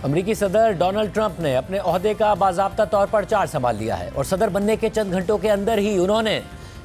امریکی صدر Donald Trump نے اپنے عہدے کا باضابطہ طور پر چارج سنبھال لیا ہے اور صدر بننے کے چند گھنٹوں کے اندر ہی انہوں نے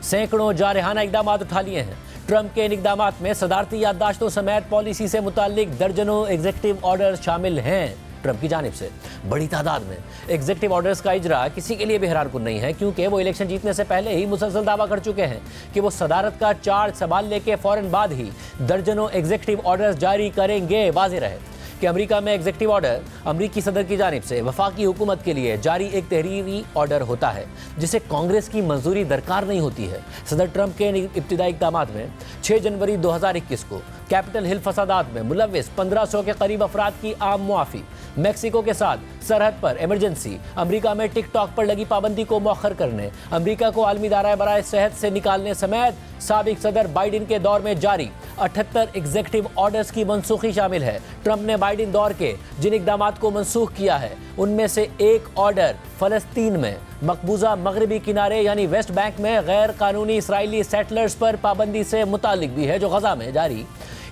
سینکڑوں جارحانہ اقدامات اٹھا لیے ہیں۔ ٹرمپ کے ان اقدامات میں صدارتی یادداشتوں سمیت پالیسی سے متعلق درجنوں ایگزیکٹو آرڈر شامل ہیں۔ ٹرمپ کی جانب سے بڑی تعداد میں ایگزیکٹو آرڈرز کا اجرا کسی کے لیے بھی حیران کن نہیں ہے، کیونکہ وہ الیکشن جیتنے سے پہلے ہی مسلسل دعویٰ کر چکے ہیں کہ وہ صدارت کا چارج سنبھالنے کے فوراً بعد ہی درجنوں ایگزیکٹو آرڈرز جاری کریں گے۔ واضح رہے کہ امریکہ میں ایگزیکٹو آرڈر امریکی صدر کی جانب سے وفاقی حکومت کے لیے جاری ایک تحریری آرڈر ہوتا ہے جسے کانگریس کی منظوری درکار نہیں ہوتی ہے۔ صدر ٹرمپ کے ابتدائی اقدامات میں 6 جنوری 2021 کو کیپٹل ہل فسادات میں ملوث 1500 کے قریب افراد کی عام معافی، میکسیکو کے ساتھ سرحد پر ایمرجنسی، امریکہ میں ٹک ٹاک پر لگی پابندی کو مؤخر کرنے، امریکہ کو عالمی دائرہ برائے صحت سے نکالنے سمیت سابق صدر بائیڈن کے دور میں جاری 78 ایگزیکٹو آرڈرز کی منسوخی شامل ہے۔ ٹرمپ نے بائیڈن دور کے جن اقدامات کو منسوخ کیا ہے ان میں سے ایک آرڈر فلسطین میں مقبوضہ مغربی کنارے یعنی ویسٹ بینک میں غیر قانونی اسرائیلی سیٹلرز پر پابندی سے متعلق بھی ہے، جو غزہ میں جاری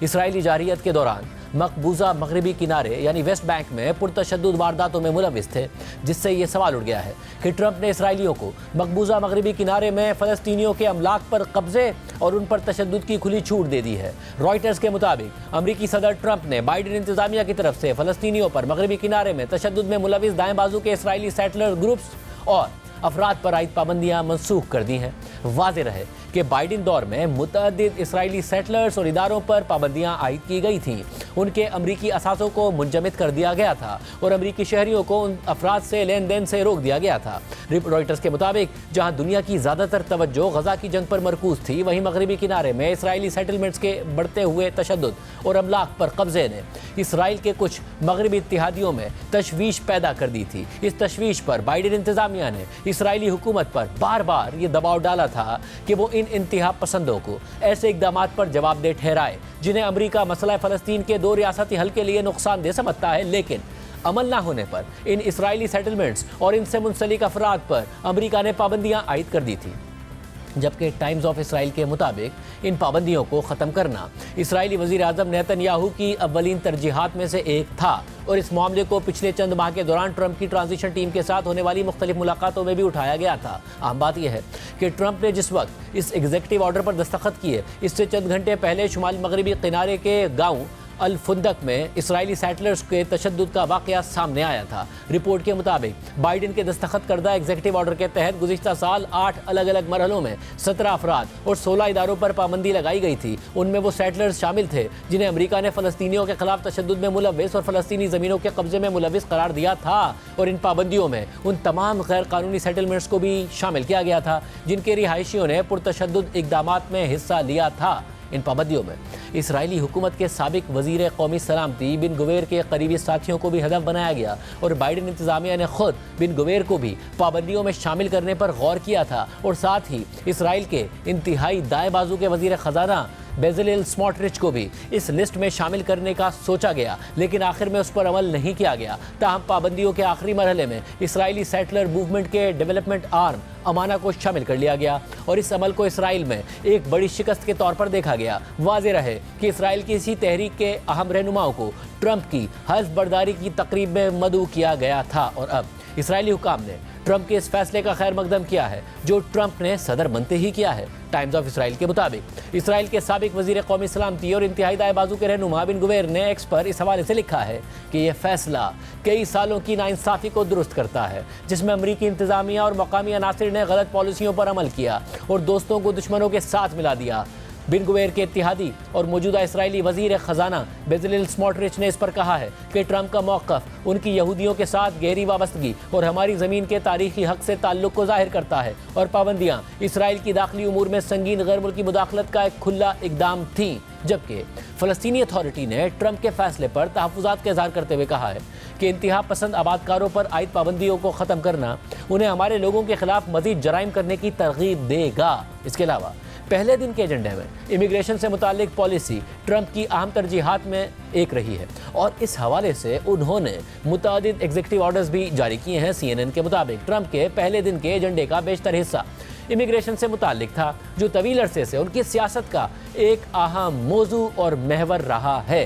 اسرائیلی جارحیت کے دوران مقبوضہ مغربی کنارے یعنی ویسٹ بینک میں پرتشدد وارداتوں میں ملوث تھے، جس سے یہ سوال اٹھ گیا ہے کہ ٹرمپ نے اسرائیلیوں کو مقبوضہ مغربی کنارے میں فلسطینیوں کے املاک پر قبضے اور ان پر تشدد کی کھلی چھوٹ دے دی ہے۔ رائٹرز کے مطابق امریکی صدر ٹرمپ نے بائیڈن انتظامیہ کی طرف سے فلسطینیوں پر مغربی کنارے میں تشدد میں ملوث دائیں بازو کے اسرائیلی سیٹلر گروپس اور افراد پر عائد پابندیاں منسوخ کر دی ہیں۔ واضح رہے کہ بائیڈن دور میں متعدد اسرائیلی سیٹلرز اور اداروں پر پابندیاں عائد کی گئی تھیں، ان کے امریکی اثاثوں کو منجمد کر دیا گیا تھا اور امریکی شہریوں کو ان افراد سے لین دین سے روک دیا گیا تھا۔ رائٹرز کے مطابق جہاں دنیا کی زیادہ تر توجہ غزہ کی جنگ پر مرکوز تھی، وہیں مغربی کنارے میں اسرائیلی سیٹلمنٹس کے بڑھتے ہوئے تشدد اور املاک پر قبضے نے اسرائیل کے کچھ مغربی اتحادیوں میں تشویش پیدا کر دی تھی۔ اس تشویش پر بائیڈن انتظامیہ نے اسرائیلی حکومت پر بار بار یہ دباؤ ڈالا تھا کہ وہ ان انتہا پسندوں کو ایسے اقدامات پر جواب دہ ٹھہرائے جنہیں امریکہ مسئلہ فلسطین کے 2 ریاستی حل کے لیے نقصان دہ سمجھتا ہے، لیکن عمل نہ ہونے پر ان اسرائیلی سیٹلمنٹس اور ان سے منسلک افراد پر امریکہ نے پابندیاں عائد کر دی تھیں۔ جبکہ ٹائمز آف اسرائیل کے مطابق ان پابندیوں کو ختم کرنا اسرائیلی وزیر اعظم نیتن یاہو کی اولین ترجیحات میں سے ایک تھا اور اس معاملے کو پچھلے چند ماہ کے دوران ٹرمپ کی ٹرانزیشن ٹیم کے ساتھ ہونے والی مختلف ملاقاتوں میں بھی اٹھایا گیا تھا۔ اہم بات یہ ہے کہ ٹرمپ نے جس وقت اس ایگزیکٹو آرڈر پر دستخط کیے، اس سے چند گھنٹے پہلے شمال مغربی کنارے کے گاؤں الفندق میں اسرائیلی سیٹلرز کے تشدد کا واقعہ سامنے آیا تھا۔ رپورٹ کے مطابق بائیڈن کے دستخط کردہ ایگزیکٹو آرڈر کے تحت گزشتہ سال 8 الگ الگ مرحلوں میں 17 افراد اور 16 اداروں پر پابندی لگائی گئی تھی۔ ان میں وہ سیٹلرز شامل تھے جنہیں امریکہ نے فلسطینیوں کے خلاف تشدد میں ملوث اور فلسطینی زمینوں کے قبضے میں ملوث قرار دیا تھا، اور ان پابندیوں میں ان تمام غیر قانونی سیٹلمنٹس کو بھی شامل کیا گیا تھا جن کے رہائشیوں نے پرتشدد اقدامات میں حصہ لیا تھا۔ ان پابندیوں میں اسرائیلی حکومت کے سابق وزیر قومی سلامتی بن گویر کے قریبی ساتھیوں کو بھی ہدف بنایا گیا، اور بائیڈن انتظامیہ نے خود بن گویر کو بھی پابندیوں میں شامل کرنے پر غور کیا تھا، اور ساتھ ہی اسرائیل کے انتہائی دائیں بازو کے وزیر خزانہ بیزلیل اسموٹرچ کو بھی اس لسٹ میں شامل کرنے کا سوچا گیا، لیکن آخر میں اس پر عمل نہیں کیا گیا۔ تاہم پابندیوں کے آخری مرحلے میں اسرائیلی سیٹلر موومنٹ کے ڈیولپمنٹ آرم امانہ کو شامل کر لیا گیا، اور اس عمل کو اسرائیل میں ایک بڑی شکست کے طور پر دیکھا گیا۔ واضح رہے کہ اسرائیل کی اسی تحریک کے اہم رہنماؤں کو ٹرمپ کی حلف برداری کی تقریب میں مدعو کیا گیا تھا، اور اب اسرائیلی حکام نے ٹرمپ کے اس فیصلے کا خیر مقدم کیا ہے جو ٹرمپ نے صدر بنتے ہی کیا ہے۔ ٹائمز آف اسرائیل کے مطابق اسرائیل کے سابق وزیر قومی سلامتی اور انتہائی دائیں بازو کے رہنما بن گویر نے ایکس پر اس حوالے سے لکھا ہے کہ یہ فیصلہ کئی سالوں کی ناانصافی کو درست کرتا ہے، جس میں امریکی انتظامیہ اور مقامی عناصر نے غلط پالیسیوں پر عمل کیا اور دوستوں کو دشمنوں کے ساتھ ملا دیا۔ بن گویر کے اتحادی اور موجودہ اسرائیلی وزیر خزانہ بیزلیل اسموٹرچ نے اس پر کہا ہے کہ ٹرمپ کا موقف ان کی یہودیوں کے ساتھ گہری وابستگی اور ہماری زمین کے تاریخی حق سے تعلق کو ظاہر کرتا ہے، اور پابندیاں اسرائیل کی داخلی امور میں سنگین غیر ملکی مداخلت کا ایک کھلا اقدام تھیں۔ جبکہ فلسطینی اتھارٹی نے ٹرمپ کے فیصلے پر تحفظات کا اظہار کرتے ہوئے کہا ہے کہ انتہا پسند آبادکاروں پر عائد پابندیوں کو ختم کرنا انہیں ہمارے لوگوں کے خلاف مزید جرائم کرنے کی ترغیب دے گا۔ اس کے علاوہ پہلے دن کے ایجنڈے میں امیگریشن سے متعلق پالیسی ٹرمپ کی اہم ترجیحات میں ایک رہی ہے، اور اس حوالے سے انہوں نے متعدد ایگزیکٹو آرڈرز بھی جاری کیے ہیں۔ CNN کے مطابق ٹرمپ کے پہلے دن کے ایجنڈے کا بیشتر حصہ امیگریشن سے متعلق تھا، جو طویل عرصے سے ان کی سیاست کا ایک اہم موضوع اور محور رہا ہے۔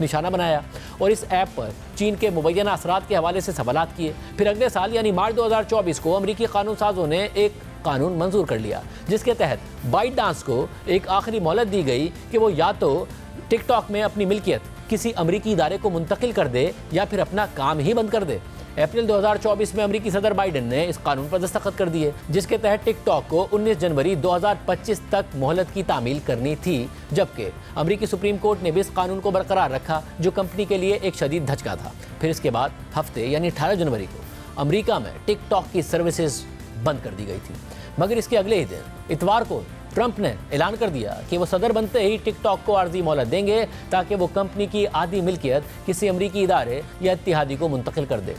نشانہ بنایا اور اس ایپ پر چین کے مبینہ اثرات کے حوالے سے سوالات کیے۔ پھر اگلے سال یعنی مارچ 2024 کو امریکی قانون سازوں نے ایک قانون منظور کر لیا جس کے تحت بائٹ ڈانس کو ایک آخری مہلت دی گئی کہ وہ یا تو ٹک ٹاک میں اپنی ملکیت کسی امریکی ادارے کو منتقل کر دے یا پھر اپنا کام ہی بند کر دے۔ اپریل 2024 میں امریکی صدر بائیڈن نے اس قانون پر دستخط کر دیے جس کے تحت ٹک ٹاک کو 19 جنوری 2025 تک مہلت کی تعمیل کرنی تھی، جبکہ امریکی سپریم کورٹ نے بھی اس قانون کو برقرار رکھا جو کمپنی کے لیے ایک شدید دھچکا تھا۔ پھر اس کے بعد ہفتے یعنی 18 جنوری کو امریکہ میں ٹک ٹاک کی سروسز بند کر دی گئی تھی، مگر اس کے اگلے ہی دن اتوار کو ٹرمپ نے اعلان کر دیا کہ وہ صدر بنتے ہی ٹک ٹاک کو عارضی مہلت دیں گے تاکہ وہ کمپنی کی آدھی ملکیت کسی امریکی ادارے یا اتحادی کو منتقل کر دے۔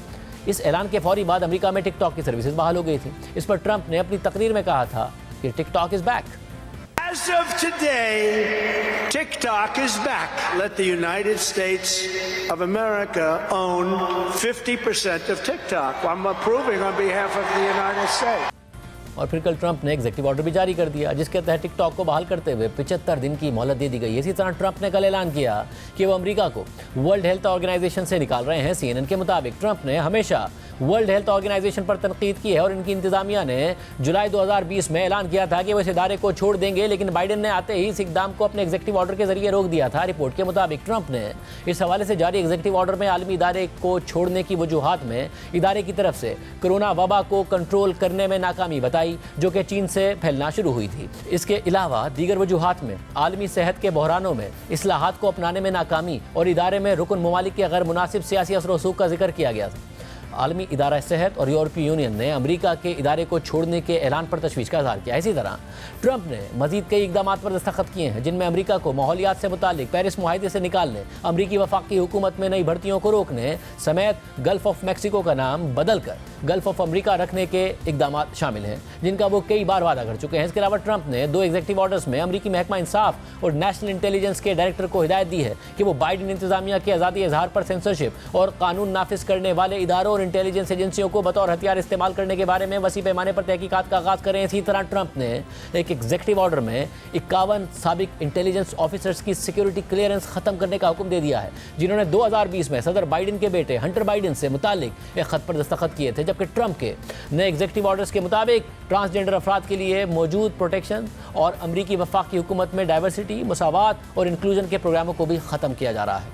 اس اعلان کے فوری بعد امریکہ میں ٹک ٹاک کی سروسز بحال ہو گئی تھی۔ اس پر ٹرمپ نے اپنی تقریر میں کہا تھا کہ TikTok is back. As of today, TikTok is back. Let the United States of America own 50% of TikTok. I'm approving on behalf of the United States. اور پھر کل ٹرمپ نے ایگزیکٹو آرڈر بھی جاری کر دیا جس کے تحت ٹک ٹاک کو بحال کرتے ہوئے 75 دن کی مہلت دے دی گئی۔ اسی طرح ٹرمپ نے کل اعلان کیا کہ وہ امریکہ کو ورلڈ ہیلتھ آرگنائزیشن سے نکال رہے ہیں۔ CNN کے مطابق ٹرمپ نے ہمیشہ ورلڈ ہیلتھ آرگنائزیشن پر تنقید کی ہے اور ان کی انتظامیہ نے جولائی 2020 میں اعلان کیا تھا کہ وہ اس ادارے کو چھوڑ دیں گے، لیکن بائیڈن نے آتے ہی اس اقدام کو اپنے ایگزیکٹو آرڈر کے ذریعے روک دیا تھا۔ رپورٹ کے مطابق ٹرمپ نے اس حوالے سے جاری ایگزیکٹو آرڈر میں عالمی ادارے کو چھوڑنے کی وجوہات میں ادارے کی طرف سے کرونا وبا کو کنٹرول کرنے میں ناکامی بتائی جو کہ چین سے پھیلنا شروع ہوئی تھی۔ اس کے علاوہ دیگر وجوہات میں عالمی صحت کے بحرانوں میں اصلاحات کو اپنانے میں ناکامی اور ادارے میں رکن ممالک کے غیر مناسب سیاسی اثر و رسوخ کا ذکر کیا گیا تھا۔ عالمی ادارہ صحت اور یورپی یونین نے امریکہ کے ادارے کو چھوڑنے کے اعلان پر تشویش کا اظہار کیا۔ اسی طرح ٹرمپ نے مزید کئی اقدامات پر دستخط کیے ہیں جن میں امریکہ کو ماحولیات سے متعلق پیرس معاہدے سے نکالنے، امریکی وفاقی حکومت میں نئی بھرتیوں کو روکنے سمیت گلف آف میکسیکو کا نام بدل کر گلف آف امریکہ رکھنے کے اقدامات شامل ہیں جن کا وہ کئی بار وعدہ کر چکے ہیں۔ اس کے علاوہ ٹرمپ نے 2 ایگزیکٹو آرڈرز میں امریکی محکمہ انصاف اور نیشنل انٹیلیجنس کے ڈائریکٹر کو ہدایت دی ہے کہ وہ بائیڈن انتظامیہ کے آزادی اظہار پر سینسرشپ اور قانون نافذ کرنے والے اداروں اور انٹیلیجنس ایجنسیوں کو بطور ہتھیار استعمال کرنے کے بارے میں وسیع پیمانے پر تحقیقات کا آغاز کریں۔ اسی طرح ٹرمپ نے ایک ایگزیکٹو آرڈر میں 51 سابق انٹیلیجنس آفیسرز کی سیکیورٹی کلیئرنس ختم کرنے کا حکم دے دیا ہے جنہوں نے 2020 میں صدر بائیڈن کے بیٹے ہنٹر بائیڈن سے متعلق ایک خط پر دستخط کیے تھے، جبکہ ٹرمپ کے نئے ایگزیکٹو آرڈرز کے مطابق ٹرانسجنڈر افراد کے لیے موجود پروٹیکشن اور امریکی وفاقی حکومت میں ڈائیورسٹی، مساوات اور انکلوژن کے پروگراموں کو بھی ختم کیا جا رہا ہے۔